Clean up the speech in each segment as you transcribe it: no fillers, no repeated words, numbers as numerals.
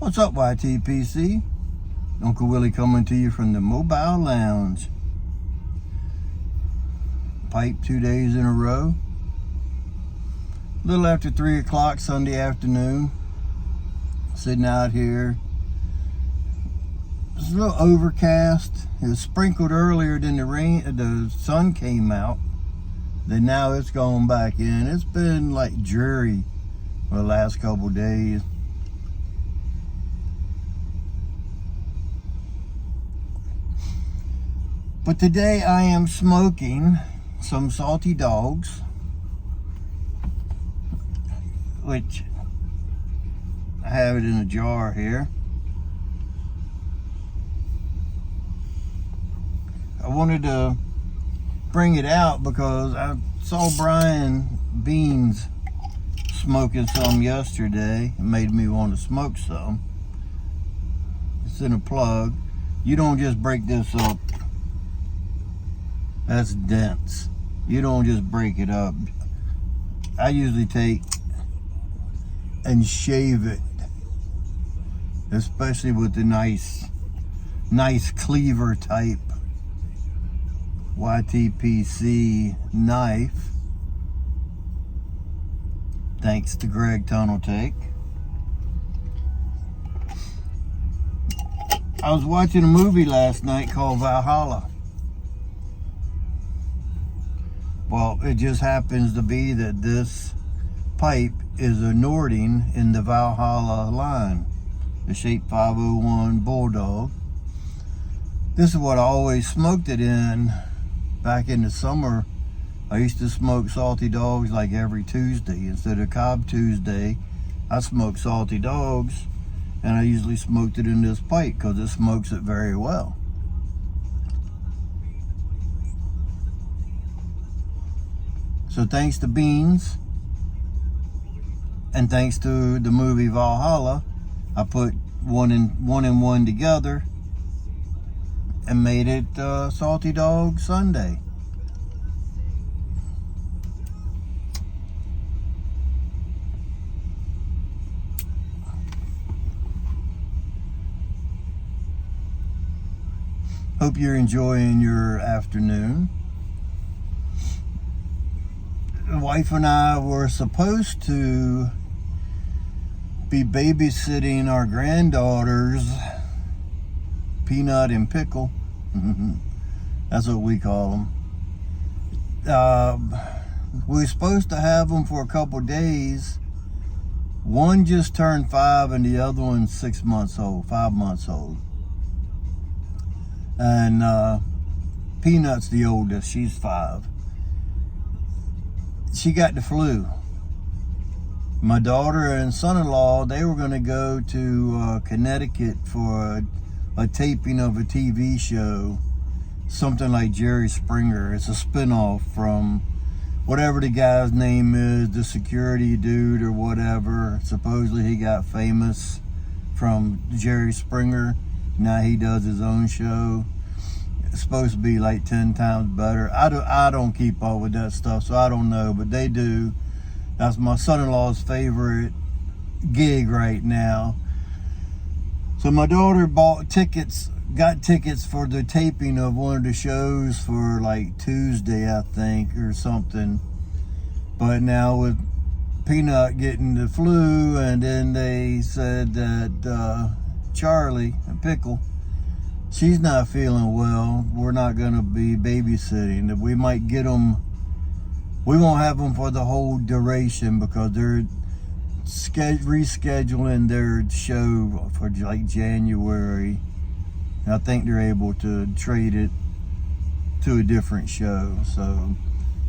What's up, YTPC? Uncle Willie coming to you from the Mobile Lounge. Pipe 2 days in a row. A little after 3 o'clock Sunday afternoon. Sitting out here. It's a little overcast. It was sprinkled earlier than the sun came out. Then now it's gone back in. It's been like dreary for the last couple days. But today I am smoking some salty dogs, which I have it in a jar here. I wanted to bring it out because I saw Brian Beans smoking some yesterday. It made me want to smoke some. It's in a plug. You don't just break this up. That's dense. You don't just break it up. I usually take and shave it, especially with the nice cleaver type YTPC knife. Thanks to Greg Tunnel Take. I was watching a movie last night called Valhalla. Well, it just happens to be that this pipe is a Nording in the Valhalla line, the Shape 501 Bulldog. This is what I always smoked it in back in the summer. I used to smoke salty dogs like every Tuesday. Instead of Cobb Tuesday, I smoked salty dogs, and I usually smoked it in this pipe because it smokes it very well. So thanks to Beans, and thanks to the movie Valhalla, I put one and one together and made it Salty Dog Sunday. Hope you're enjoying your afternoon. The wife and I were supposed to be babysitting our granddaughters, Peanut and Pickle. That's what we call them. We were supposed to have them for a couple days. One just turned 5 and the other one's 6 months old, 5 months old. And Peanut's the oldest, she's 5. She got the flu. My daughter and son-in-law, they were going to go to Connecticut for a taping of a TV show, something like Jerry Springer. It's a spinoff from whatever the guy's name is, the security dude or whatever. Supposedly he got famous from Jerry Springer. Now he does his own show. It's supposed to be like 10 times better. I don't keep up with that stuff, so I don't know, but they do. That's my son-in-law's favorite gig right now. So my daughter got tickets for the taping of one of the shows for like Tuesday, I think, or something. But now with Peanut getting the flu, and then they said that Charlie and Pickle, she's not feeling well. We're not going to be babysitting. We might get them. We won't have them for the whole duration because they're rescheduling their show for like January. I think they're able to trade it to a different show. So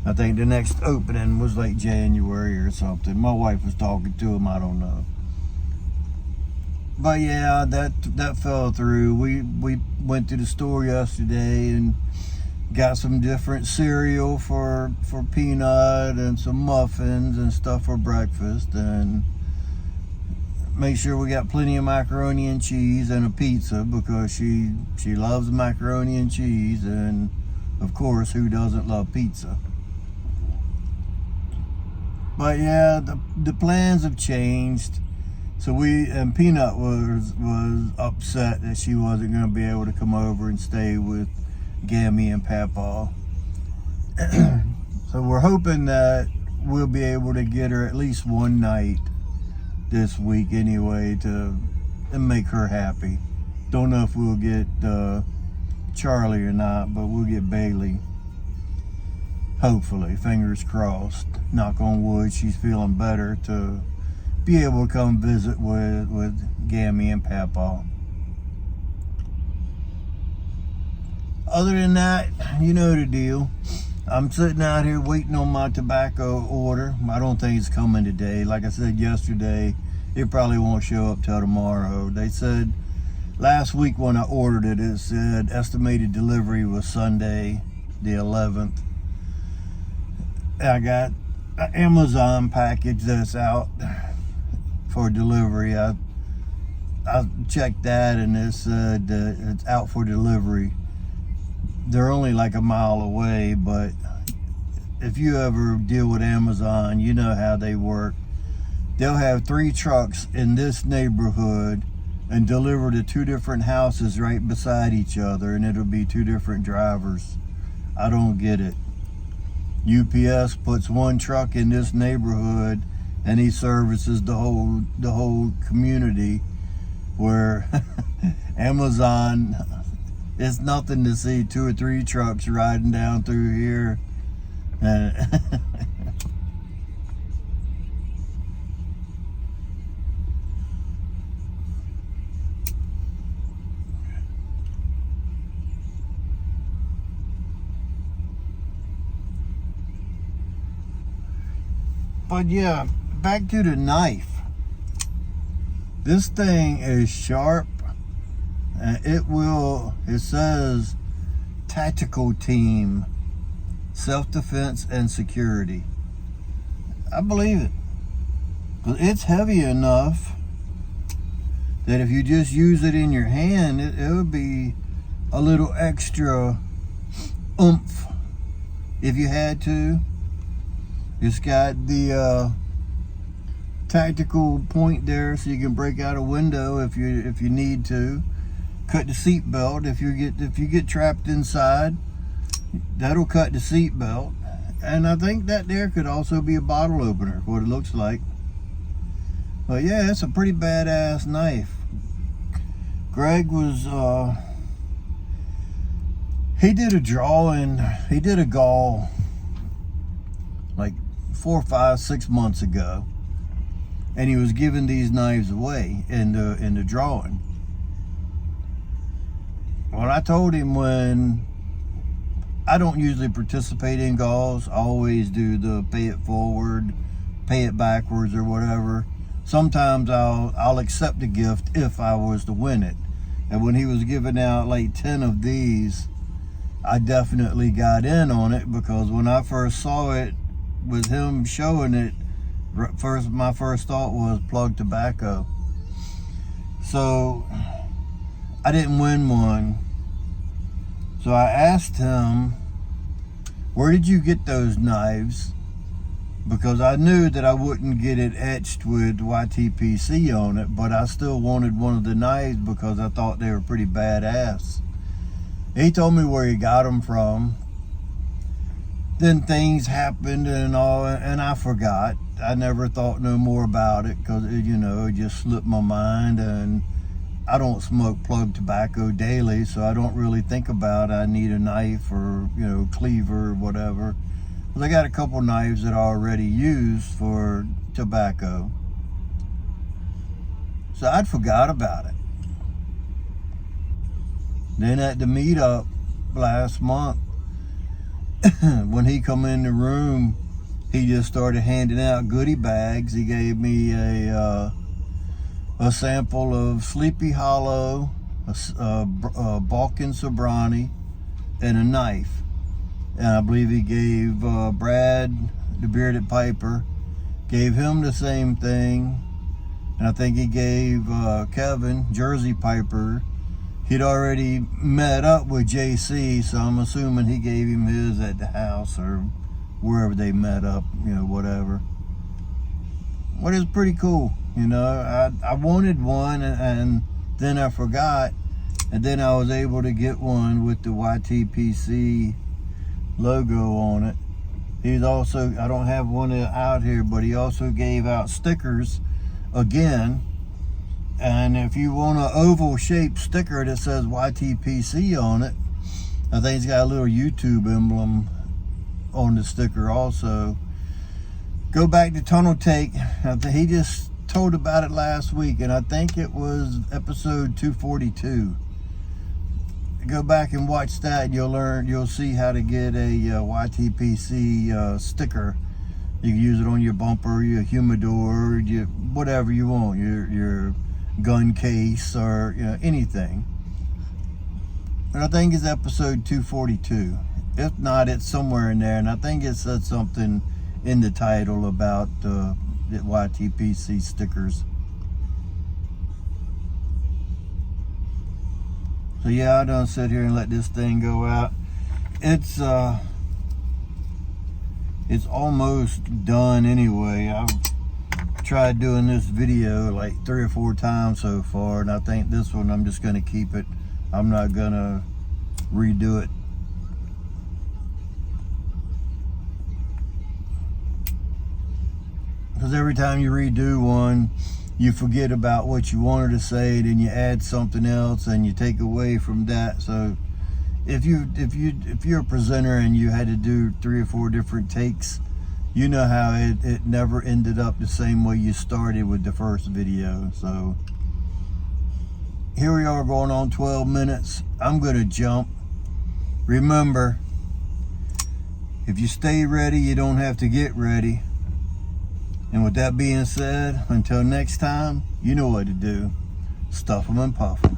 I think the next opening was like January or something. My wife was talking to him. I don't know. But yeah, that fell through. We went to the store yesterday and got some different cereal for Peanut and some muffins and stuff for breakfast, and make sure we got plenty of macaroni and cheese and a pizza because she loves macaroni and cheese, and of course, who doesn't love pizza? But yeah, the plans have changed. So Peanut was upset that she wasn't going to be able to come over and stay with Gammy and Papa. So we're hoping that we'll be able to get her at least one night this week anyway to make her happy. Don't know if we'll get Charlie or not, but we'll get Bailey. Hopefully, fingers crossed. Knock on wood, she's feeling better to be able to come visit with Gammy and Papa. Other than that, you know the deal. I'm sitting out here waiting on my tobacco order. I don't think it's coming today. Like I said yesterday, it probably won't show up till tomorrow. They said last week when I ordered it, it said estimated delivery was Sunday the 11th. I got an Amazon package that's out for delivery. I checked that and it said it's out for delivery. They're only like a mile away, but if you ever deal with Amazon, you know how they work. They'll have 3 trucks in this neighborhood and deliver to 2 different houses right beside each other, and it'll be 2 different drivers. I don't get it. UPS puts 1 truck in this neighborhood and he services the whole community, where Amazon, it's nothing to see 2 or 3 trucks riding down through here. But yeah, back to the knife. This thing is sharp. It says tactical team, self-defense and security. I believe it. But it's heavy enough that if you just use it in your hand, it would be a little extra oomph if you had to. It's got the tactical point there, so you can break out a window if you need to. Cut the seat belt if you get trapped inside. That'll cut the seat belt. And I think that there could also be a bottle opener, what it looks like. But yeah, it's a pretty badass knife. Greg was he did a drawing, he did a gall like 4, 5, 6 months ago, and he was giving these knives away in the drawing. Well, I told him, when I don't usually participate in galls, I always do the pay it forward, pay it backwards, or whatever. Sometimes I'll accept the gift if I was to win it. And when he was giving out like 10 of these, I definitely got in on it, because when I first saw it with him showing it, my first thought was plug tobacco. So I didn't win one. So I asked him, where did you get those knives? Because I knew that I wouldn't get it etched with YTPC on it, but I still wanted one of the knives because I thought they were pretty badass. He told me where he got them from. Then things happened and all, and I forgot. I never thought no more about it, because it just slipped my mind. And I don't smoke plug tobacco daily, so I don't really think about I need a knife or cleaver or whatever. I got a couple knives that I already use for tobacco, so I'd forgot about it. Then at the meetup last month, when he come in the room, he just started handing out goodie bags. He gave me a sample of Sleepy Hollow, a Balkan Sobrani, and a knife. And I believe he gave Brad, the Bearded Piper, gave him the same thing. And I think he gave Kevin, Jersey Piper. He'd already met up with JC, so I'm assuming he gave him his at the house or wherever they met up, whatever. What is pretty cool. You know, I wanted one, and then I forgot, and then I was able to get one with the YTPC logo on it. He's also, I don't have one out here, but he also gave out stickers again. And if you want an oval shaped sticker that says YTPC on it, I think it's got a little YouTube emblem on the sticker also. Go back to Tunnel Take. He just told about it last week, and I think it was episode 242. Go back and watch that, and you'll see how to get a YTPC sticker. You can use it on your bumper, your humidor, whatever you want, your gun case, or anything. And I think it's episode 242. If not, it's somewhere in there, and I think it said something in the title about the YTPC stickers. So yeah, I done sit here and let this thing go out. It's almost done anyway. I've tried doing this video like 3 or 4 times so far, and I think this one I'm just gonna keep it. I'm not gonna redo it. Because every time you redo one, you forget about what you wanted to say, then you add something else and you take away from that. So if you're a presenter and you had to do 3 or 4 different takes, you know how it never ended up the same way you started with the first video. So here we are, going on 12 minutes. I'm gonna jump. Remember, if you stay ready, you don't have to get ready. And with that being said, until next time, you know what to do. Stuff 'em and puff 'em.